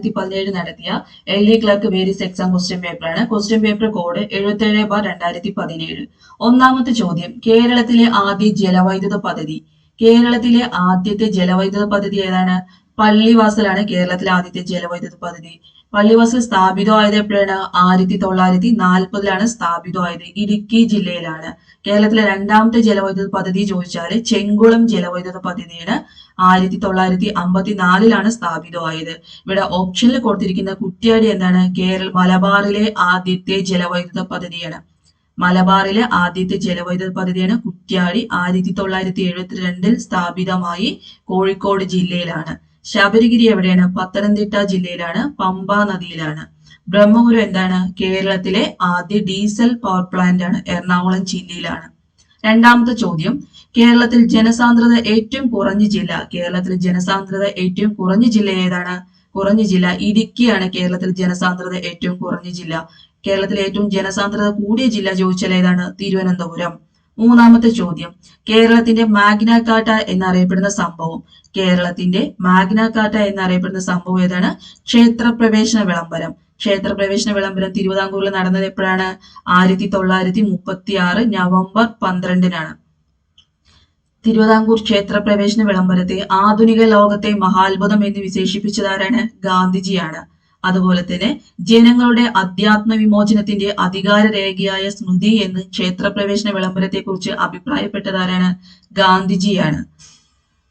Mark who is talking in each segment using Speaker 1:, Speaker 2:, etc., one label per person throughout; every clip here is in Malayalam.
Speaker 1: 2017 നടത്തിയ LD clerk various exam question പേപ്പറാണ്. Question paper code 77/2017. ഒന്നാമത്തെ ചോദ്യം, കേരളത്തിലെ ആദ്യ ജലവൈദ്യുത പദ്ധതി. കേരളത്തിലെ ആദ്യത്തെ ജലവൈദ്യുത പദ്ധതി ഏതാണ്? പള്ളിവാസലാണ് കേരളത്തിലെ ആദ്യത്തെ ജലവൈദ്യുത പദ്ധതി. പള്ളിവാസൽ സ്ഥാപിതമായത് എപ്പോഴാണ്? 1940 സ്ഥാപിതമായത്. ഇടുക്കി ജില്ലയിലാണ്. കേരളത്തിലെ രണ്ടാമത്തെ ജലവൈദ്യുത പദ്ധതി ചോദിച്ചാൽ ചെങ്കുളം ജലവൈദ്യുത പദ്ധതിയാണ്. 1954 സ്ഥാപിതമായത്. ഇവിടെ ഓപ്ഷനിൽ കൊടുത്തിരിക്കുന്ന കുറ്റ്യാടി എന്താണ്? മലബാറിലെ ആദ്യത്തെ ജലവൈദ്യുത പദ്ധതിയാണ്. മലബാറിലെ ആദ്യത്തെ ജലവൈദ്യുത പദ്ധതിയാണ് കുറ്റ്യാടി. 1972 സ്ഥാപിതമായി. കോഴിക്കോട് ജില്ലയിലാണ്. ശബരിഗിരി എവിടെയാണ്? പത്തനംതിട്ട ജില്ലയിലാണ്. പമ്പ നദിയിലാണ്. ബ്രഹ്മപുരം എന്താണ്? കേരളത്തിലെ ആദ്യ ഡീസൽ പവർ പ്ലാന്റ് ആണ്. എറണാകുളം ജില്ലയിലാണ്. രണ്ടാമത്തെ ചോദ്യം, കേരളത്തിൽ ജനസാന്ദ്രത ഏറ്റവും കുറഞ്ഞ ജില്ല. കേരളത്തിൽ ജനസാന്ദ്രത ഏറ്റവും കുറഞ്ഞ ജില്ല ഏതാണ്? കുറഞ്ഞ ജില്ല ഇടുക്കിയാണ്. കേരളത്തിൽ ജനസാന്ദ്രത ഏറ്റവും കുറഞ്ഞ ജില്ല. കേരളത്തിലെ ഏറ്റവും ജനസാന്ദ്രത കൂടിയ ജില്ല ചോദിച്ചാൽ ഏതാണ്? തിരുവനന്തപുരം. മൂന്നാമത്തെ ചോദ്യം, കേരളത്തിന്റെ മാഗ്ന കാർട്ട എന്നറിയപ്പെടുന്ന സംഭവം. കേരളത്തിന്റെ മാഗ്ന കാർട്ട എന്നറിയപ്പെടുന്ന സംഭവം ഏതാണ്? ക്ഷേത്രപ്രവേശന വിളംബരം. ക്ഷേത്രപ്രവേശന വിളംബരം തിരുവിതാംകൂറിൽ നടന്നത് എപ്പോഴാണ്? 1936 നവംബർ 12 തിരുവിതാംകൂർ ക്ഷേത്രപ്രവേശന വിളംബരത്തെ ആധുനിക ലോകത്തെ മഹാത്ഭുതം എന്ന് വിശേഷിപ്പിച്ചതാരാണ്? ഗാന്ധിജിയാണ്. അതുപോലെ തന്നെ ജനങ്ങളുടെ അധ്യാത്മ വിമോചനത്തിന്റെ അധികാര രേഖയായ സ്മൃതി എന്ന് ക്ഷേത്രപ്രവേശന വിളംബരത്തെ കുറിച്ച് അഭിപ്രായപ്പെട്ടതാരാണ്? ഗാന്ധിജിയാണ്.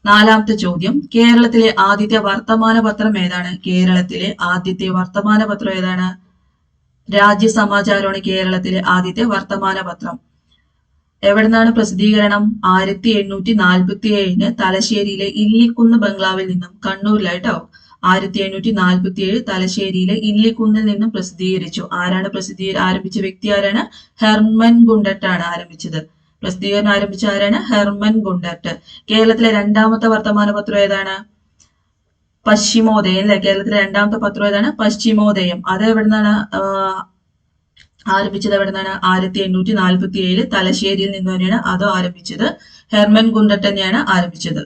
Speaker 1: നാലാമത്തെ ചോദ്യം, കേരളത്തിലെ ആദ്യത്തെ വർത്തമാന പത്രം ഏതാണ്? കേരളത്തിലെ ആദ്യത്തെ വർത്തമാന പത്രം ഏതാണ്? രാജ്യസമാചാരമാണ് കേരളത്തിലെ ആദ്യത്തെ വർത്തമാന പത്രം. എവിടുന്നാണ് പ്രസിദ്ധീകരണം? 1847 തലശ്ശേരിയിലെ ഇല്ലിക്കുന്ന് ബംഗ്ലാവിൽ നിന്നും. കണ്ണൂരിലായിട്ടോ. 1847 തലശ്ശേരിയിലെ ഇല്ലിക്കുന്നിൽ നിന്നും പ്രസിദ്ധീകരിച്ചു. ആരാണ് ആരംഭിച്ച വ്യക്തി ആരാണ്? ഹെർമൻ ഗുണ്ടട്ടാണ് ആരംഭിച്ചത്. പ്രസിദ്ധീകരണം ആരംഭിച്ച ആരാണ്? Hermann Gundert. കേരളത്തിലെ രണ്ടാമത്തെ വർത്തമാന പത്രം ഏതാണ്? പശ്ചിമോദയം അല്ലെ? കേരളത്തിലെ രണ്ടാമത്തെ പത്രം ഏതാണ്? പശ്ചിമോദയം. അത് എവിടുന്നാണ് ആരംഭിച്ചത്? എവിടുന്നാണ്? 1847 തലശ്ശേരിയിൽ നിന്ന് തന്നെയാണ് അത് ആരംഭിച്ചത്. ഹെർമൻ ഗുണ്ടട്ട് തന്നെയാണ് ആരംഭിച്ചത്.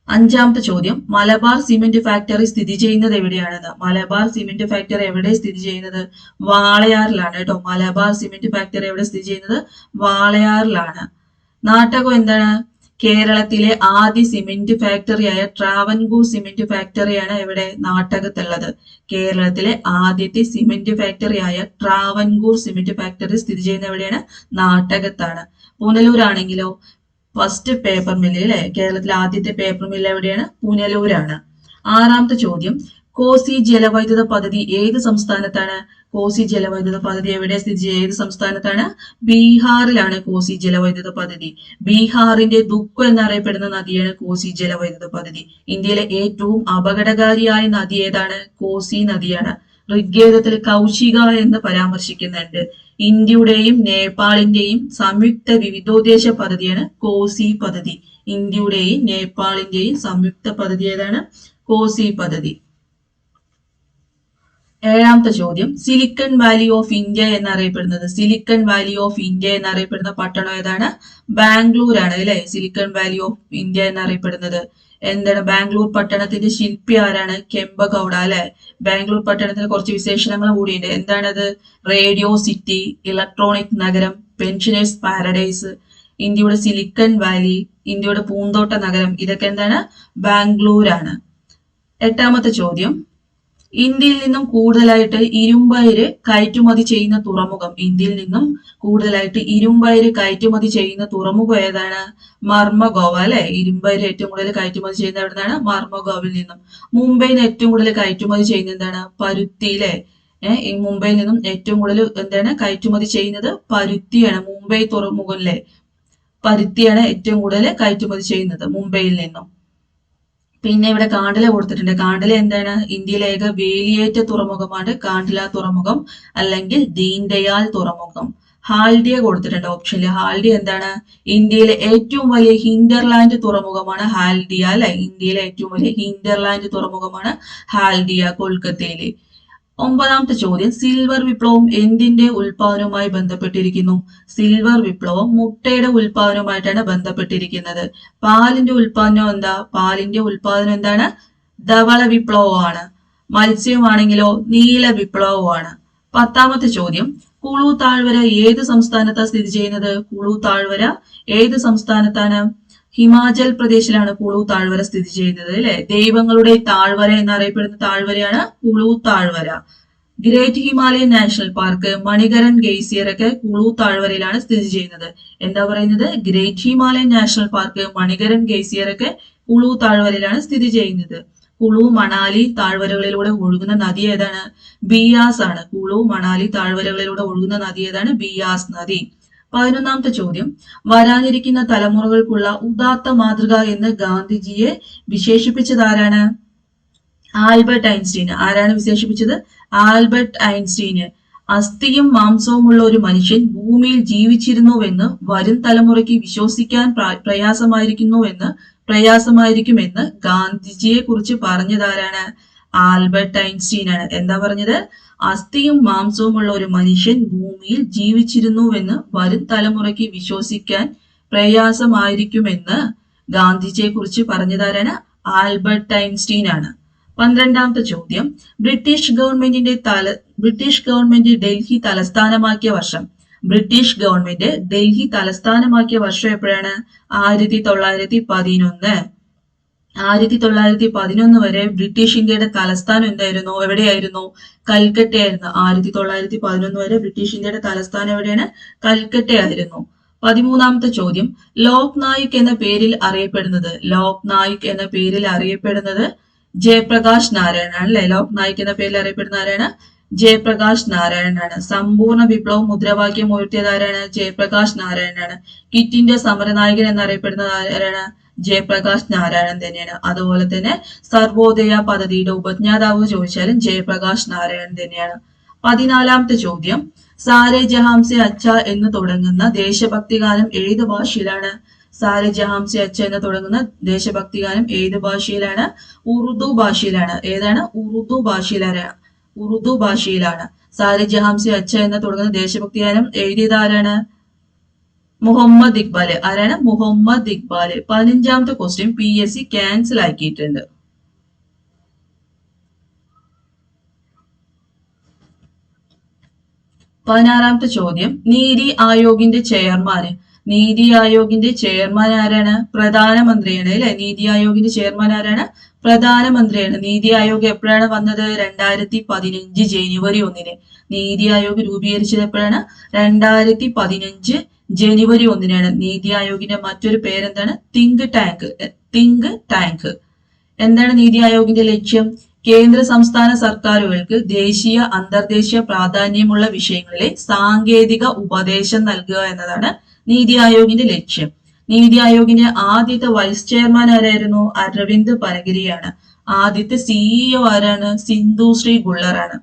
Speaker 1: അഞ്ചാമത്തെ ചോദ്യം, മലബാർ സിമന്റ് ഫാക്ടറി സ്ഥിതി ചെയ്യുന്നത് എവിടെയാണെന്ന്. മലബാർ സിമന്റ് ഫാക്ടറി എവിടെ സ്ഥിതി ചെയ്യുന്നത്? വാളയാറിലാണ് കേട്ടോ. മലബാർ സിമന്റ് ഫാക്ടറി എവിടെ സ്ഥിതി ചെയ്യുന്നത്? വാളയാറിലാണ്. നാട്ടകം എന്താണ്? കേരളത്തിലെ ആദ്യ സിമന്റ് ഫാക്ടറിയായ ട്രാവൻകൂർ സിമന്റ് ഫാക്ടറിയാണ് എവിടെ? നാട്ടകത്തുള്ളത്. കേരളത്തിലെ ആദ്യത്തെ സിമന്റ് ഫാക്ടറിയായ ട്രാവൻകൂർ സിമന്റ് ഫാക്ടറി സ്ഥിതി ചെയ്യുന്നത് എവിടെയാണ്? നാട്ടകത്താണ്. പുനലൂരാണെങ്കിലോ? ഫസ്റ്റ് പേപ്പർ മില്ല് അല്ലെ? കേരളത്തിലെ ആദ്യത്തെ പേപ്പർ മില്ല് എവിടെയാണ്? പുനലൂരാണ്. ആറാമത്തെ ചോദ്യം, കോസി ജലവൈദ്യുത പദ്ധതി ഏത് സംസ്ഥാനത്താണ്? കോസി ജലവൈദ്യുത പദ്ധതി എവിടെ സ്ഥിതി ചെയ്യുന്നത്? ഏത് സംസ്ഥാനത്താണ്? ബീഹാറിലാണ് കോസി ജലവൈദ്യുത പദ്ധതി. ബീഹാറിന്റെ ദുഃഖം എന്നറിയപ്പെടുന്ന നദിയാണ് കോസി ജലവൈദ്യുത പദ്ധതി. ഇന്ത്യയിലെ ഏറ്റവും അപകടകാരിയായ നദി ഏതാണ്? കോസി നദിയാണ്. ഋഗ്വേദത്തിൽ കൗശിക എന്ന് പരാമർശിക്കുന്നുണ്ട്. ഇന്ത്യയുടെയും നേപ്പാളിന്റെയും സംയുക്ത വിവിധോദ്ദേശ പദ്ധതിയാണ് കോസി പദ്ധതി. ഇന്ത്യയുടെയും നേപ്പാളിന്റെയും സംയുക്ത പദ്ധതി ഏതാണ്? കോസി പദ്ധതി. ഏഴാമത്തെ ചോദ്യം, സിലിക്കൺ വാലി ഓഫ് ഇന്ത്യ എന്നറിയപ്പെടുന്നത്. സിലിക്കൺ വാലി ഓഫ് ഇന്ത്യ എന്നറിയപ്പെടുന്ന പട്ടണം ഏതാണ്? ബാംഗ്ലൂർ ആണ് അല്ലെ? സിലിക്കൺ വാലി ഓഫ് ഇന്ത്യ എന്നറിയപ്പെടുന്നത്. എന്താണ്? ബാംഗ്ലൂർ പട്ടണത്തിന്റെ ശില്പി ആരാണ്? കെമ്പഗൌഡ അല്ലെ? ബാംഗ്ലൂർ പട്ടണത്തിന് കുറച്ച് വിശേഷണങ്ങൾ കൂടിയുണ്ട്. എന്താണത്? റേഡിയോ സിറ്റി, ഇലക്ട്രോണിക് നഗരം, പെൻഷനേഴ്സ് പാരഡൈസ്, ഇന്ത്യയുടെ സിലിക്കൺ വാലി, ഇന്ത്യയുടെ പൂന്തോട്ട നഗരം, ഇതൊക്കെ എന്താണ്? ബാംഗ്ലൂരാണ്. എട്ടാമത്തെ ചോദ്യം, ഇന്ത്യയിൽ നിന്നും കൂടുതലായിട്ട് ഇരുമ്പയിര് കയറ്റുമതി ചെയ്യുന്ന തുറമുഖം. ഇന്ത്യയിൽ നിന്നും കൂടുതലായിട്ട് ഇരുമ്പയിര് കയറ്റുമതി ചെയ്യുന്ന തുറമുഖം ഏതാണ്? മർമഗോവ അല്ലെ? ഇരുമ്പയിര് ഏറ്റവും കൂടുതൽ കയറ്റുമതി ചെയ്യുന്നത് എവിടുന്നാണ്? മർമഗോവിൽ നിന്നും. മുംബൈയിൽ നിന്ന് ഏറ്റവും കൂടുതൽ കയറ്റുമതി ചെയ്യുന്നത് എന്താണ്? പരുത്തി അല്ലെ? മുംബൈയിൽ നിന്നും ഏറ്റവും കൂടുതൽ എന്താണ് കയറ്റുമതി ചെയ്യുന്നത്? പരുത്തിയാണ്. മുംബൈ തുറമുഖം അല്ലെ? പരുത്തിയാണ് ഏറ്റവും കൂടുതൽ കയറ്റുമതി ചെയ്യുന്നത് മുംബൈയിൽ നിന്നും. പിന്നെ ഇവിടെ കാണ്ടില കൊടുത്തിട്ടുണ്ട്. കാണ്ടില എന്താണ്? ഇന്ത്യയിലെ ഏക വേലിയേറ്റ തുറമുഖമാണ് കാണ്ടില തുറമുഖം അല്ലെങ്കിൽ ദീൻദയാൽ തുറമുഖം. ഹാൽഡിയ കൊടുത്തിട്ടുണ്ട് ഓപ്ഷനിൽ. ഹാൽഡിയ എന്താണ്? ഇന്ത്യയിലെ ഏറ്റവും വലിയ ഹിൻഡർലാൻഡ് തുറമുഖമാണ് ഹാൽഡിയ അല്ലെ? ഇന്ത്യയിലെ ഏറ്റവും വലിയ ഹിൻഡർലാൻഡ് തുറമുഖമാണ് ഹാൽഡിയ, കൊൽക്കത്തയിലെ. ഒമ്പതാമത്തെ ചോദ്യം, സിൽവർ വിപ്ലവം എന്തിന്റെ ഉൽപാദനവുമായി ബന്ധപ്പെട്ടിരിക്കുന്നു? സിൽവർ വിപ്ലവം മുട്ടയുടെ ഉൽപാദനവുമായിട്ടാണ് ബന്ധപ്പെട്ടിരിക്കുന്നത്. പാലിന്റെ ഉൽപാദനം എന്താ? പാലിന്റെ ഉൽപാദനം എന്താണ്? ധവള വിപ്ലവമാണ്. മത്സ്യമാണെങ്കിലോ നീല വിപ്ലവമാണ്. 10ാമത്തെ ചോദ്യം, കുളു താഴ്വര ഏത് സംസ്ഥാനത്താണ് സ്ഥിതി ചെയ്യുന്നത്? കുളു താഴ്വര ഏത് സംസ്ഥാനത്താണ്? ഹിമാചൽ പ്രദേശിലാണ് കുളു താഴ്വര സ്ഥിതി ചെയ്യുന്നത് അല്ലെ. ദൈവങ്ങളുടെ താഴ്വര എന്നറിയപ്പെടുന്ന താഴ്വരയാണ് കുളു താഴ്വര. Great Himalayan national park, Manikaran ഗെയ്സിയർ ഒക്കെ കുളു താഴ്വരയിലാണ് സ്ഥിതി ചെയ്യുന്നത്. എന്താ പറയുന്നത്? Great Himalayan national park, Manikaran ഗെയ്സിയർ ഒക്കെ കുളു താഴ്വരയിലാണ് സ്ഥിതി ചെയ്യുന്നത്. കുളു മണാലി താഴ്വരകളിലൂടെ ഒഴുകുന്ന നദി ഏതാണ്? ബിയാസ് ആണ്. കുളു മണാലി താഴ്വരകളിലൂടെ ഒഴുകുന്ന നദി ഏതാണ്? ബിയാസ് നദി. 11ാമത്തെ ചോദ്യം, വരാനിരിക്കുന്ന തലമുറകൾക്കുള്ള ഉദാത്ത മാതൃക എന്ന് ഗാന്ധിജിയെ വിശേഷിപ്പിച്ചത് ആരാണ്? Albert Einstein. ആരാണ് വിശേഷിപ്പിച്ചത്? ആൽബർട്ട് ഐൻസ്റ്റീന്. അസ്ഥിയും മാംസവുമുള്ള ഒരു മനുഷ്യൻ ഭൂമിയിൽ ജീവിച്ചിരുന്നുവെന്ന് വരും തലമുറയ്ക്ക് വിശ്വസിക്കാൻ പ്രയാസമായിരിക്കുമെന്ന് ഗാന്ധിജിയെ കുറിച്ച് പറഞ്ഞതാരാണ്? ആൽബർട്ട് ഐൻസ്റ്റീൻ ആണ്. എന്താ പറഞ്ഞത്? അസ്ഥിയും മാംസവുമുള്ള ഒരു മനുഷ്യൻ ഭൂമിയിൽ ജീവിച്ചിരുന്നുവെന്ന് വരും തലമുറയ്ക്ക് വിശ്വസിക്കാൻ പ്രയാസമായിരിക്കുമെന്ന് ഗാന്ധിജിയെ കുറിച്ച് പറഞ്ഞതാരാണ്? ആൽബർട്ട് ഐൻസ്റ്റീൻ ആണ്. 12ാമത്തെ ചോദ്യം, ബ്രിട്ടീഷ് ഗവൺമെന്റ് ഡൽഹി തലസ്ഥാനമാക്കിയ വർഷം. ബ്രിട്ടീഷ് ഗവൺമെന്റ് ഡൽഹി തലസ്ഥാനമാക്കിയ വർഷം എപ്പോഴാണ്? 1911. 1911 വരെ ബ്രിട്ടീഷ് ഇന്ത്യയുടെ തലസ്ഥാനം എന്തായിരുന്നു? എവിടെയായിരുന്നു? കൽക്കട്ടയായിരുന്നു. 1911 വരെ ബ്രിട്ടീഷ് ഇന്ത്യയുടെ തലസ്ഥാനം എവിടെയാണ്? കൽക്കട്ടയായിരുന്നു. 13ാമത്തെ ചോദ്യം, ലോക് നായിക് എന്ന പേരിൽ അറിയപ്പെടുന്നത് ജയപ്രകാശ് നാരായണൻ ആണ് അല്ലെ. ലോക് നായിക് എന്ന പേരിൽ അറിയപ്പെടുന്ന ആരാണ്? ജയപ്രകാശ് നാരായണനാണ്. സമ്പൂർണ്ണ വിപ്ലവം മുദ്രാവാക്യം ഉയർത്തിയത് ആരാണ്? ജയപ്രകാശ് നാരായണനാണ്. ക്വിറ്റ് ഇന്ത്യ സമരനായകൻ എന്നറിയപ്പെടുന്നത് ആരാണ്? ജയപ്രകാശ് നാരായണൻ തന്നെയാണ്. അതുപോലെ തന്നെ സർവോദയ പദ്ധതിയുടെ ഉപജ്ഞാതാവ് ചോദിച്ചാലും ജയപ്രകാശ് നാരായണൻ തന്നെയാണ്. 14ാമത്തെ ചോദ്യം, സാരെ ജഹാംസെ അച്ഛ എന്ന് തുടങ്ങുന്ന ദേശഭക്തി ഗാനം ഏത് ഭാഷയിലാണ്? സാരെ ജഹാംസെ അച്ഛ എന്ന് തുടങ്ങുന്ന ദേശഭക്തി ഗാനം ഏത് ഭാഷയിലാണ്? ഉറുദു ഭാഷയിലാണ്. ഏതാണ്? ഉറുദു ഭാഷയിലാണ്. സാരെ ജഹാംസെ അച്ഛ എന്ന് തുടങ്ങുന്ന ദേശഭക്തി ഗാനം എഴുതിയത് ആരാണ്? മുഹമ്മദ് ഇക്ബാല്. ആരാണ്? Muhammad Iqbal. 15ാമത്തെ question PSC cancel ആക്കിയിട്ടുണ്ട്. 16ാമത്തെ ചോദ്യം, നീതി ആയോഗിന്റെ ചെയർമാൻ ആരാണ്? പ്രധാനമന്ത്രിയാണ് അല്ലെ. നീതി ആയോഗിന്റെ ചെയർമാൻ ആരാണ്? പ്രധാനമന്ത്രിയാണ്. നീതി ആയോഗ് എപ്പോഴാണ് വന്നത്? 2015 ജനുവരി 1. നീതി ആയോഗ് രൂപീകരിച്ചത് എപ്പോഴാണ്? 2015 ജനുവരി 1. നീതി ആയോഗിന്റെ മറ്റൊരു പേരെന്താണ്? Think tank. എന്താണ് നീതി ആയോഗിന്റെ ലക്ഷ്യം? കേന്ദ്ര സംസ്ഥാന സർക്കാരുകൾക്ക് ദേശീയ അന്തർദേശീയ പ്രാധാന്യമുള്ള വിഷയങ്ങളിലെ സാങ്കേതിക ഉപദേശം നൽകുക എന്നതാണ് നീതി ആയോഗിന്റെ ലക്ഷ്യം. നീതി ആയോഗിന്റെ ആദ്യത്തെ വൈസ് ചെയർമാൻ ആരായിരുന്നു? അരവിന്ദ് പനഗിരിയാണ്. ആദ്യത്തെ CEO ആരാണ്? സിന്ധു ശ്രീ ഗുള്ളറാണ്.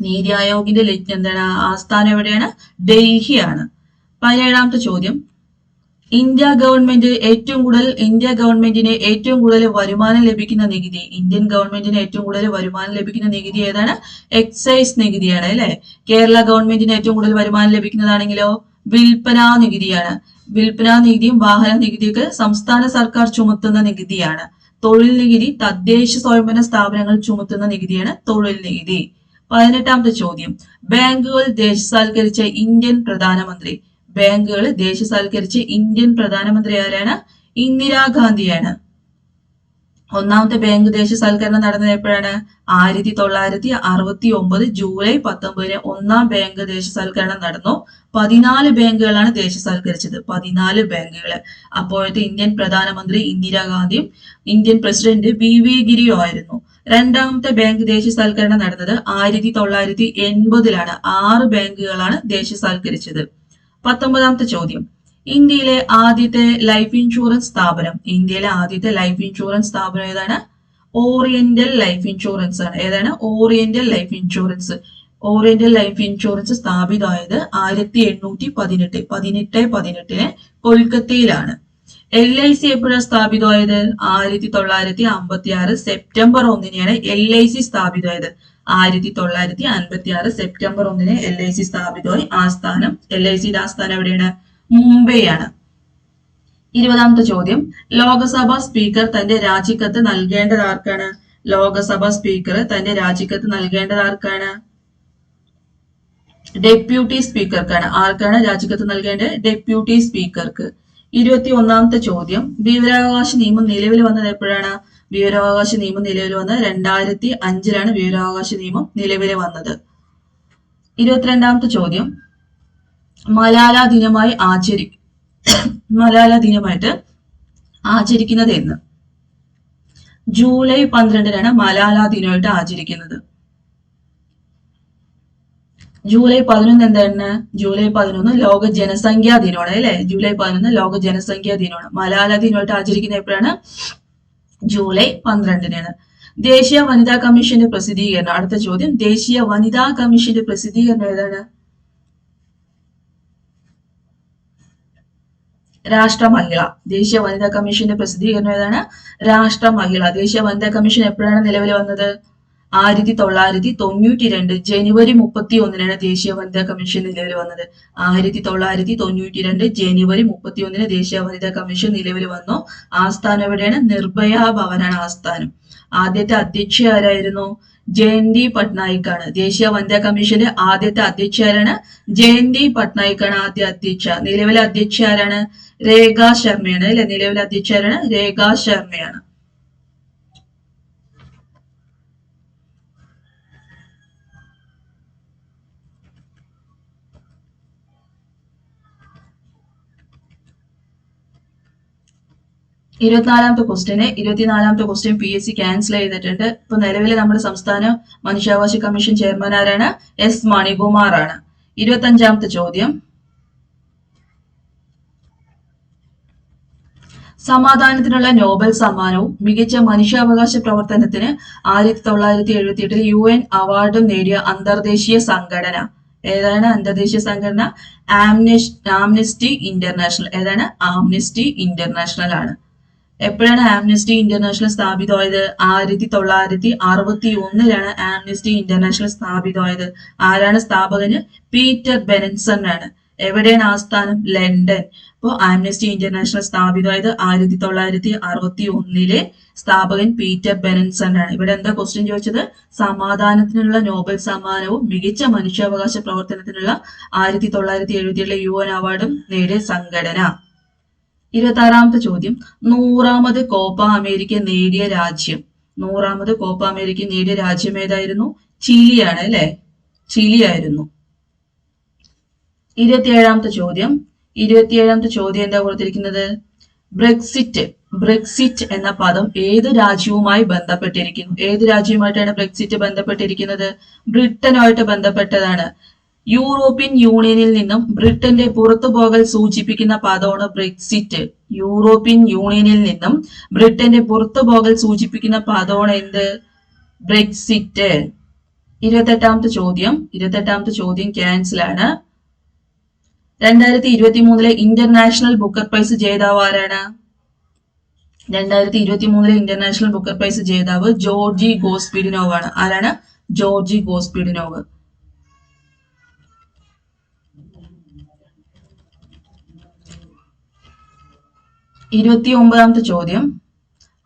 Speaker 1: നീതി ആയോഗിന്റെ എന്താണ്? ആസ്ഥാനം എവിടെയാണ്? ഡൽഹിയാണ്. 17ാമത്തെ ചോദ്യം, ഇന്ത്യ ഗവൺമെന്റിന് ഏറ്റവും കൂടുതൽ വരുമാനം ലഭിക്കുന്ന നികുതി. ഇന്ത്യൻ ഗവൺമെന്റിന് ഏറ്റവും കൂടുതൽ വരുമാനം ലഭിക്കുന്ന നികുതി ഏതാണ്? എക്സൈസ് നികുതിയാണ് അല്ലെ. കേരള ഗവൺമെന്റിന് ഏറ്റവും കൂടുതൽ വരുമാനം ലഭിക്കുന്നതാണെങ്കിലോ? വിൽപ്പനാ നികുതിയാണ്. വിൽപ്പനാ നികുതിയും വാഹന നികുതിയൊക്കെ സംസ്ഥാന സർക്കാർ ചുമത്തുന്ന നികുതിയാണ്. തൊഴിൽ നികുതി തദ്ദേശ സ്വയംഭരണ സ്ഥാപനങ്ങൾ ചുമത്തുന്ന നികുതിയാണ് തൊഴിൽ നികുതി. 18ാമത്തെ ചോദ്യം, ബാങ്കുകൾ ദേശസാൽക്കരിച്ച ഇന്ത്യൻ പ്രധാനമന്ത്രി ആരാണ്? ഇന്ദിരാഗാന്ധിയാണ്. ഒന്നാമത്തെ ബാങ്ക് ദേശസാൽക്കരണം നടന്നത് എപ്പോഴാണ്? 1969 ജൂലൈ 19 ഒന്നാം ബാങ്ക് ദേശസാൽക്കരണം നടന്നു. 14 ബാങ്കുകളാണ് ദേശസാൽക്കരിച്ചത്. 14 ബാങ്കുകൾ. അപ്പോഴത്തെ ഇന്ത്യൻ പ്രധാനമന്ത്രി ഇന്ദിരാഗാന്ധിയും ഇന്ത്യൻ പ്രസിഡന്റ് VV ഗിരിയോ ആയിരുന്നു. രണ്ടാമത്തെ ബാങ്ക് ദേശസാൽക്കരണം നടന്നത് 1980 6 ബാങ്കുകളാണ് ദേശസാൽക്കരിച്ചത്. 19ാമത്തെ ചോദ്യം, ഇന്ത്യയിലെ ആദ്യത്തെ ലൈഫ് ഇൻഷുറൻസ് സ്ഥാപനം ഏതാണ്? ഓറിയന്റൽ ലൈഫ് ഇൻഷുറൻസ് ആണ്. ഏതാണ്? ഓറിയന്റൽ ലൈഫ് ഇൻഷുറൻസ് സ്ഥാപിതമായത് 1818 കൊൽക്കത്തയിലാണ്. LIC എപ്പോഴാണ് സ്ഥാപിതമായത്? 1956 സെപ്റ്റംബർ 1 LIC സ്ഥാപിതമായത്. 1956 സെപ്റ്റംബർ 1 LIC സ്ഥാപിതമായി. LICയുടെ ആസ്ഥാനം എവിടെയാണ്? മുംബൈ ആണ്. 20ാമത്തെ ചോദ്യം, ലോകസഭാ സ്പീക്കർ തന്റെ രാജിക്കത്ത് നൽകേണ്ടത് ആർക്കാണ്? ലോകസഭാ സ്പീക്കർ തന്റെ രാജിക്കത്ത് നൽകേണ്ടത് ആർക്കാണ്? ഡെപ്യൂട്ടി സ്പീക്കർക്കാണ്. ആർക്കാണ് രാജിക്കത്ത് നൽകേണ്ടത്? ഡെപ്യൂട്ടി സ്പീക്കർക്ക്. 21ാമത്തെ ചോദ്യം, വിവരാവകാശ നിയമം നിലവിൽ വന്നത് എപ്പോഴാണ്? വിവരാവകാശ നിയമം നിലവിൽ വന്നത് 2005 വിവരാവകാശ നിയമം നിലവിൽ വന്നത്. 22ാമത്തെ ചോദ്യം, മലാല ദിനമായിട്ട് ആചരിക്കുന്നത് എന്ന്? ജൂലൈ 12 മലാല ദിനമായിട്ട് ആചരിക്കുന്നത്. ജൂലൈ 11 എന്താണ്? ജൂലൈ 11 ലോക ജനസംഖ്യാ ദിനമാണ് അല്ലെ? ജൂലൈ 11 ലോക ജനസംഖ്യാ ദിനമാണ്. മലാല ദിനമായിട്ട് ആചരിക്കുന്നത് എപ്പോഴാണ്? ജൂലൈ 12 ദേശീയ വനിതാ കമ്മീഷന്റെ പ്രസിദ്ധീകരണം. അടുത്ത ചോദ്യം, ദേശീയ വനിതാ കമ്മീഷന്റെ പ്രസിദ്ധീകരണം ഏതാണ്? രാഷ്ട്രമഹിള. ദേശീയ വനിതാ കമ്മീഷന്റെ പ്രസിദ്ധീകരണം ഏതാണ്? രാഷ്ട്രമഹിള. ദേശീയ വനിതാ കമ്മീഷൻ എപ്പോഴാണ് നിലവിൽ വന്നത്? 1992 ജനുവരി 31 ദേശീയ വനിതാ കമ്മീഷൻ നിലവിൽ വന്നത്. 1992 ജനുവരി 31 ദേശീയ വനിതാ കമ്മീഷൻ നിലവിൽ വന്നു. ആസ്ഥാനം എവിടെയാണ്? നിർഭയ ഭവനാണ് ആസ്ഥാനം. ആദ്യത്തെ അധ്യക്ഷ ആരായിരുന്നു? ജയന്തി പട്നായിക് ആണ്. ദേശീയ വനിതാ കമ്മീഷന്റെ ആദ്യത്തെ അധ്യക്ഷ ആരാണ്? ജയന്തി പട്നായിക് ആണ് ആദ്യ അധ്യക്ഷ. നിലവിലെ അധ്യക്ഷ ആരാണ്? രേഖ ശർമ്മയാണ് അല്ലെ? നിലവിലെ അധ്യക്ഷ ആരാണ്? രേഖ ശർമ്മയാണ്. ഇരുപത്തിനാലാമത്തെ ക്വസ്റ്റ്യൻ PSC ക്യാൻസൽ ചെയ്തിട്ടുണ്ട്. ഇപ്പൊ നിലവിലെ നമ്മുടെ സംസ്ഥാന മനുഷ്യാവകാശ കമ്മീഷൻ ചെയർമാൻ ആരാണ്? S മണികുമാർ ആണ്. 25ാമത്തെ ചോദ്യം, സമാധാനത്തിനുള്ള നോബൽ സമ്മാനവും മികച്ച മനുഷ്യാവകാശ പ്രവർത്തനത്തിന് 1978 UN അവാർഡും നേടിയ അന്തർദേശീയ സംഘടന ഏതാണ്? അന്തർദേശീയ സംഘടന ആംനെസ്റ്റി ഇന്റർനാഷണൽ. ഏതാണ്? ആംനെസ്റ്റി ഇന്റർനാഷണൽ ആണ്. എപ്പോഴാണ് ആംനെസ്റ്റി ഇന്റർനാഷണൽ സ്ഥാപിതമായത്? 1961 ആംനെസ്റ്റി ഇന്റർനാഷണൽ സ്ഥാപിതമായത്. ആരാണ് സ്ഥാപകന്? പീറ്റർ ബെനൻസൺ ആണ്. എവിടെയാണ് ആസ്ഥാനം? ലണ്ടൻ. അപ്പോൾ ആംനെസ്റ്റി ഇന്റർനാഷണൽ സ്ഥാപിതമായത് 1961 സ്ഥാപകൻ പീറ്റർ ബെനൻസൺ ആണ്. ഇവിടെ എന്താ ക്വസ്റ്റ്യൻ ചോദിച്ചത്? സമാധാനത്തിനുള്ള നോബൽ സമ്മാനവും മികച്ച മനുഷ്യാവകാശ പ്രവർത്തനത്തിനുള്ള 1977 UN അവാർഡും നേടിയ സംഘടന. 26ാമത്തെ ചോദ്യം, 100ാമത് കോപ്പ അമേരിക്ക നേടിയ രാജ്യം. 100ാമത് കോപ്പ അമേരിക്ക നേടിയ രാജ്യം ഏതായിരുന്നു? ചിലിയാണ് അല്ലെ? ചിലി ആയിരുന്നു. 27ാമത്തെ ചോദ്യം എന്താ കൊടുത്തിരിക്കുന്നത്? ബ്രെക്സിറ്റ് എന്ന പദം ഏത് രാജ്യവുമായി ബന്ധപ്പെട്ടിരിക്കുന്നു? ഏത് രാജ്യവുമായിട്ടാണ് ബ്രെക്സിറ്റ് ബന്ധപ്പെട്ടിരിക്കുന്നത്? ബ്രിട്ടനുമായിട്ട് ബന്ധപ്പെട്ടതാണ്. യൂറോപ്യൻ യൂണിയനിൽ നിന്നും ബ്രിട്ടന്റെ പുറത്തുപോകൽ സൂചിപ്പിക്കുന്ന പദമാണ് ബ്രെക്സിറ്റ്. യൂറോപ്യൻ യൂണിയനിൽ നിന്നും ബ്രിട്ടന്റെ പുറത്തുപോകൽ സൂചിപ്പിക്കുന്ന പദമാണ് എന്ത്? ബ്രെക്സിറ്റ്. 28ാമത്തെ ചോദ്യം ക്യാൻസൽ ആണ്. 2023 ഇന്റർനാഷണൽ ബുക്കർ പ്രൈസ് ജേതാവ് ആരാണ്? 2023 ഇന്റർനാഷണൽ ബുക്കർ പ്രൈസ് ജേതാവ് ജോർജി ഗോസ്പിഡിനോവ് ആണ്. ആരാണ്? ജോർജി ഗോസ്പിഡിനോവ്. 29ാമത്തെ ചോദ്യം,